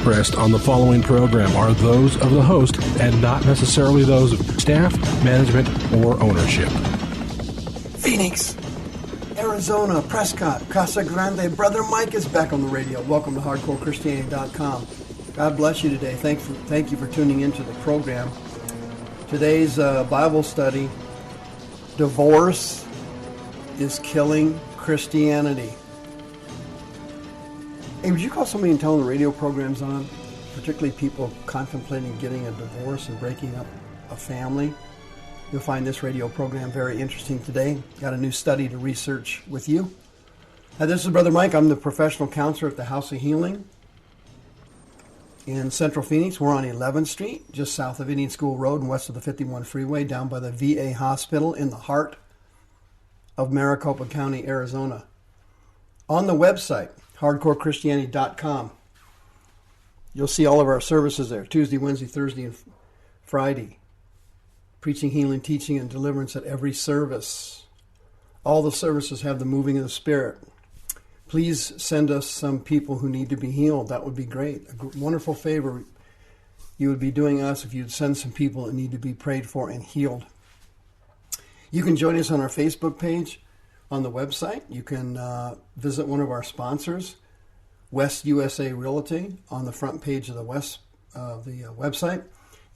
expressed on the following program are those of the host and not necessarily those of staff, management, or ownership. Phoenix, Arizona, Prescott, Casa Grande. Brother Mike is back on the radio. Welcome to HardcoreChristianity.com. God bless you today. Thank you for tuning into the program. Today's Bible study, Divorce is Killing Christianity. Hey, would you call somebody and tell them the radio program's on? Particularly people contemplating getting a divorce and breaking up a family. You'll find this radio program very interesting today. Got a new study to research with you. This is Brother Mike. I'm the professional counselor at the House of Healing in Central Phoenix. We're on 11th Street, just south of Indian School Road and west of the 51 freeway, down by the VA hospital in the heart of Maricopa County, Arizona. On the website, HardcoreChristianity.com, you'll see all of our services there, Tuesday, Wednesday, Thursday, and Friday. Preaching, healing, teaching, and deliverance at every service. All the services have the moving of the Spirit. Please send us some people who need to be healed. That would be great. A wonderful favor you would be doing us if you'd send some people that need to be prayed for and healed. You can join us on our Facebook page on the website. You can visit one of our sponsors, West USA Realty, on the front page of the website.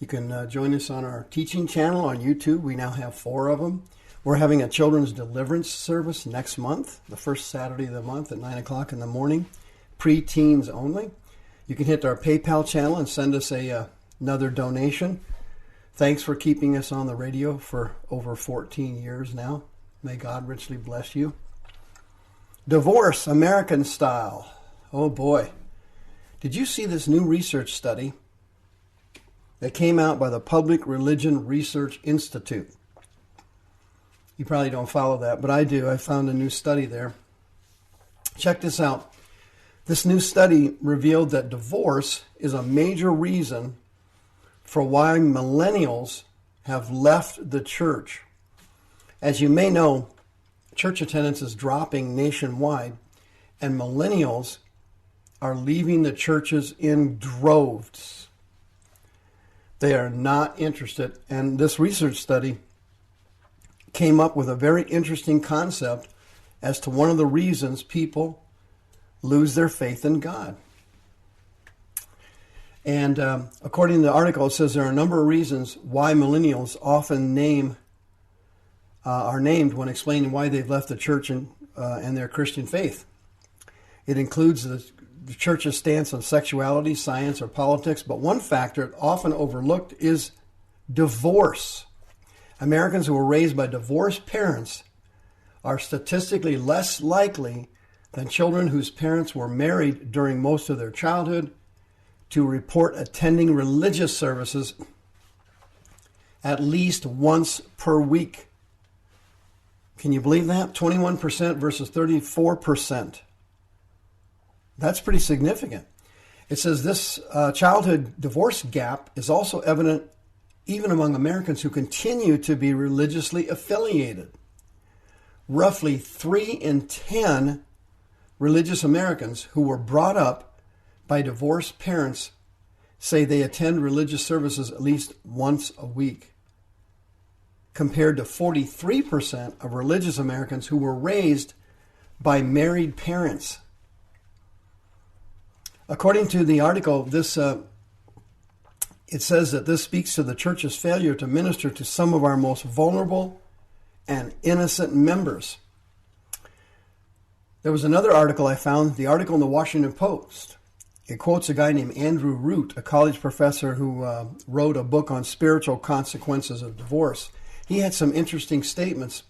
You can join us on our teaching channel on YouTube. We now have 4 of them. We're having a children's deliverance service next month, the first Saturday of the month at 9 o'clock in the morning, pre-teens only. You can hit our PayPal channel and send us another donation. Thanks for keeping us on the radio for over 14 years now. May God richly bless you. Divorce, American style. Oh boy. Did you see this new research study that came out by the Public Religion Research Institute? You probably don't follow that, but I do. I found a new study there. Check this out. This new study revealed that divorce is a major reason for why millennials have left the church. As you may know, church attendance is dropping nationwide, and millennials are leaving the churches in droves. They are not interested, and this research study came up with a very interesting concept as to one of the reasons people lose their faith in God. And according to the article, it says there are a number of reasons why millennials often are named when explaining why they've left the church and their Christian faith. It includes the church's stance on sexuality, science, or politics, but one factor often overlooked is divorce. Americans who were raised by divorced parents are statistically less likely than children whose parents were married during most of their childhood to report attending religious services at least once per week. Can you believe that? 21% versus 34%. That's pretty significant. It says this childhood divorce gap is also evident even among Americans who continue to be religiously affiliated. Roughly 3 in 10 religious Americans who were brought up by divorced parents say they attend religious services at least once a week, compared to 43% of religious Americans who were raised by married parents. According to the article, it says that this speaks to the church's failure to minister to some of our most vulnerable and innocent members. There was another article I found, the article in the Washington Post. It quotes a guy named Andrew Root, a college professor who wrote a book on spiritual consequences of divorce. He had some interesting statements.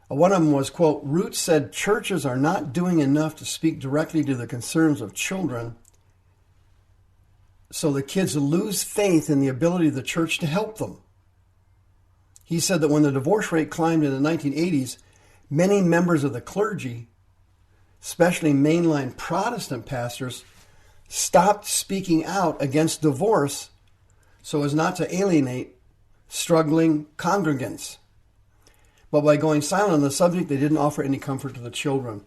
One of them was, quote, Root said churches are not doing enough to speak directly to the concerns of children, so the kids lose faith in the ability of the church to help them. He said that when the divorce rate climbed in the 1980s, many members of the clergy, especially mainline Protestant pastors, stopped speaking out against divorce so as not to alienate struggling congregants. But by going silent on the subject, they didn't offer any comfort to the children.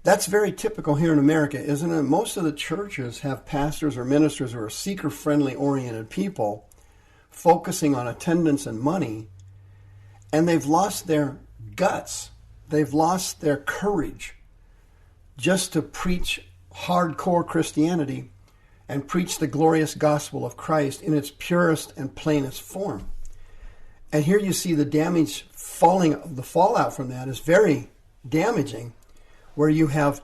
That's very typical here in America, isn't it? Most of the churches have pastors or ministers who are seeker-friendly oriented people focusing on attendance and money, and they've lost their guts. They've lost their courage just to preach hardcore Christianity and preach the glorious gospel of Christ in its purest and plainest form. And here you see the damage the fallout from that is very damaging, where you have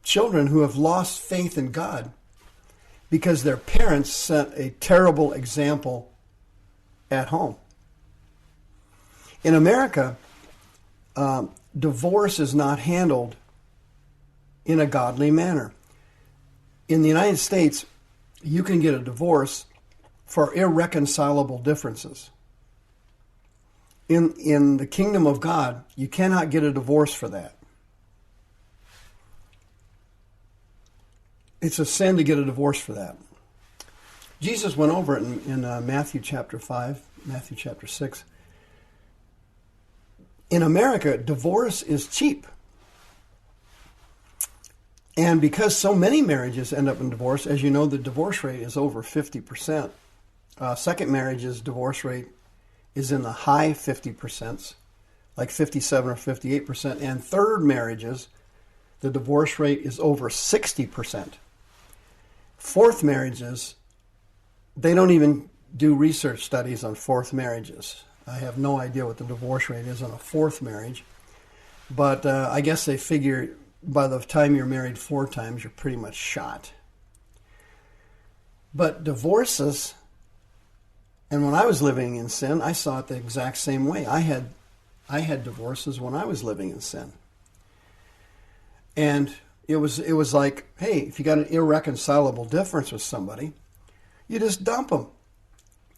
children who have lost faith in God because their parents set a terrible example at home. In America, divorce is not handled in a godly manner. In the United States, you can get a divorce for irreconcilable differences. In the kingdom of God, you cannot get a divorce for that. It's a sin to get a divorce for that. Jesus went over it in Matthew chapter 5, Matthew chapter 6. In America, divorce is cheap. And because so many marriages end up in divorce, as you know, the divorce rate is over 50%. Second marriage's divorce rate is in the high 50%, like 57 or 58%. And third marriages, the divorce rate is over 60%. Fourth marriages, they don't even do research studies on fourth marriages. I have no idea what the divorce rate is on a fourth marriage. But I guess they figure by the time you're married 4 times, you're pretty much shot. But divorces, and when I was living in sin, I saw it the exact same way. I had divorces when I was living in sin. And it was like, hey, if you got an irreconcilable difference with somebody, you just dump them.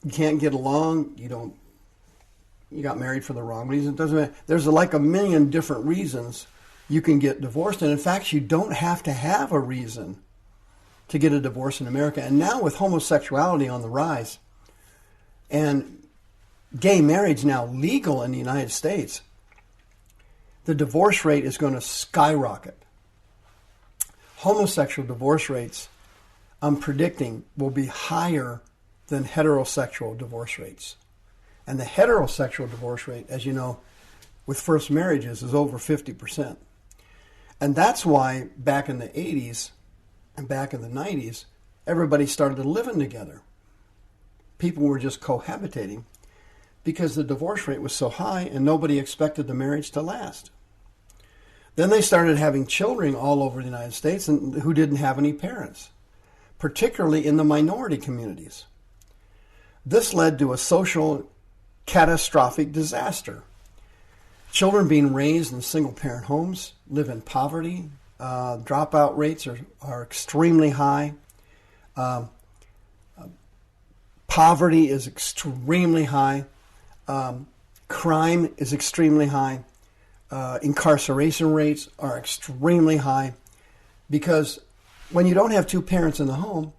You can't get along. You got married for the wrong reason. It doesn't matter. There's like a million different reasons you can get divorced. And in fact, you don't have to have a reason to get a divorce in America. And now with homosexuality on the rise and gay marriage now legal in the United States, the divorce rate is going to skyrocket. Homosexual divorce rates, I'm predicting, will be higher than heterosexual divorce rates. And the heterosexual divorce rate, as you know, with first marriages is over 50%. And that's why back in the 80s and back in the 90s, everybody started living together. People were just cohabitating because the divorce rate was so high and nobody expected the marriage to last. Then they started having children all over the United States who didn't have any parents, particularly in the minority communities. This led to a social catastrophic disaster. Children being raised in single-parent homes live in poverty. Dropout rates are extremely high. Poverty is extremely high. Crime is extremely high. Incarceration rates are extremely high because when you don't have 2 parents in the home,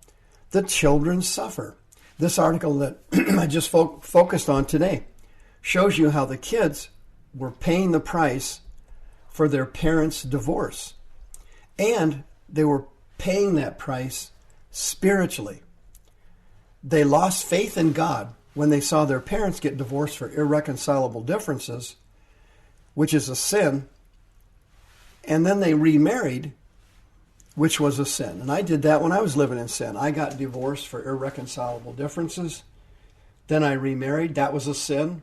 the children suffer. This article that I just focused on today shows you how the kids were paying the price for their parents' divorce. And they were paying that price spiritually. They lost faith in God when they saw their parents get divorced for irreconcilable differences, which is a sin, and then they remarried, which was a sin. And I did that when I was living in sin. I got divorced for irreconcilable differences. Then I remarried. That was a sin.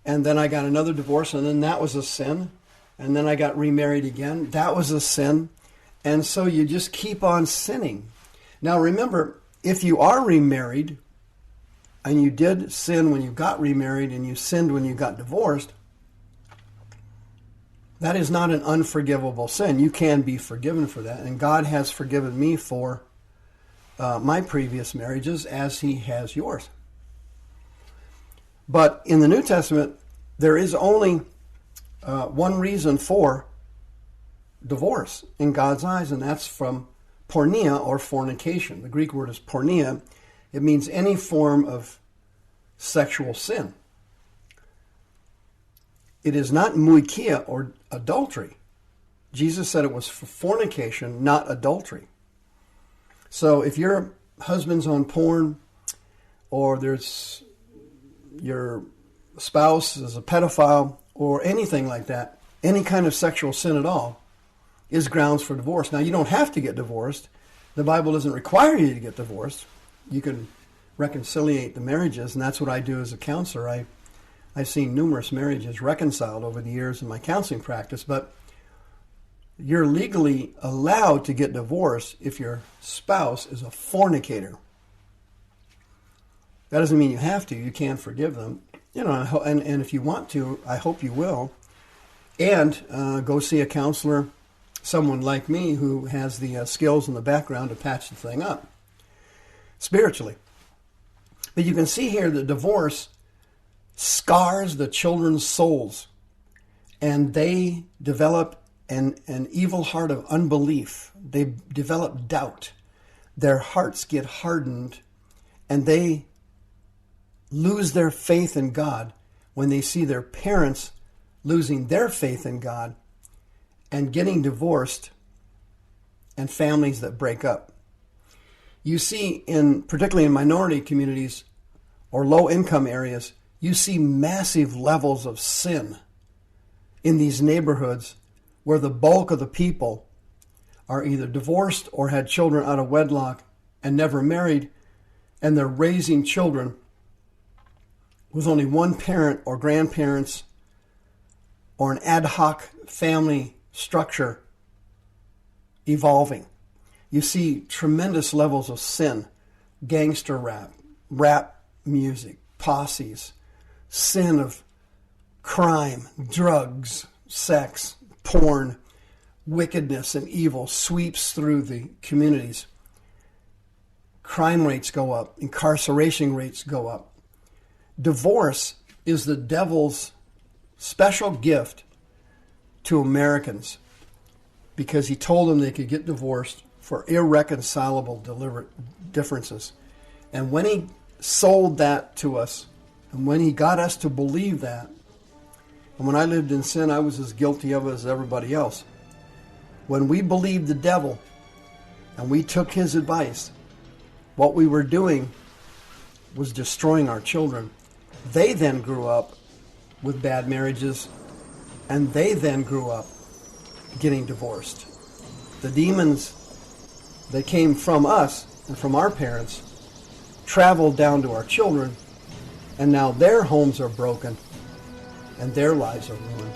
And then I got another divorce, and then that was a sin. And then I got remarried again. That was a sin. And so you just keep on sinning. Now remember, if you are remarried, and you did sin when you got remarried, and you sinned when you got divorced, that is not an unforgivable sin. You can be forgiven for that. And God has forgiven me for my previous marriages as he has yours. But in the New Testament, there is only one reason for divorce in God's eyes, and that's from porneia or fornication. The Greek word is porneia. It means any form of sexual sin. It is not muikia or adultery. Jesus said it was for fornication, not adultery. So if your husband's on porn, or there's your spouse is a pedophile, or anything like that, any kind of sexual sin at all, is grounds for divorce. Now, you don't have to get divorced. The Bible doesn't require you to get divorced. You can reconciliate the marriages, and that's what I do as a counselor. I've seen numerous marriages reconciled over the years in my counseling practice, but you're legally allowed to get divorced if your spouse is a fornicator. That doesn't mean you have to. You can forgive them. And if you want to, I hope you will. And go see a counselor, someone like me who has the skills and the background to patch the thing up spiritually. But you can see here that divorce scars the children's souls, and they develop an evil heart of unbelief. They develop doubt. Their hearts get hardened, and they lose their faith in God when they see their parents losing their faith in God and getting divorced, and families that break up. You see, particularly in minority communities or low-income areas, you see massive levels of sin in these neighborhoods where the bulk of the people are either divorced or had children out of wedlock and never married, and they're raising children with only one parent or grandparents or an ad hoc family structure evolving. You see tremendous levels of sin, gangster rap music, posses, sin of crime, drugs, sex, porn, wickedness, and evil sweeps through the communities. Crime rates go up, incarceration rates go up. Divorce is the devil's special gift to Americans because he told them they could get divorced for irreconcilable differences. And when he sold that to us, and when he got us to believe that, and when I lived in sin, I was as guilty of it as everybody else. When we believed the devil and we took his advice, what we were doing was destroying our children. They then grew up with bad marriages, and they then grew up getting divorced. The demons that came from us and from our parents traveled down to our children, and now their homes are broken and their lives are ruined.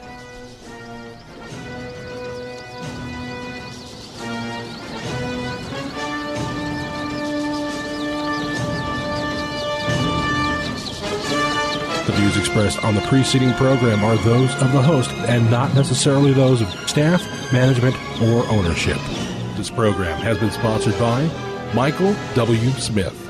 The views expressed on the preceding program are those of the host and not necessarily those of staff, management, or ownership. This program has been sponsored by Michael W. Smith.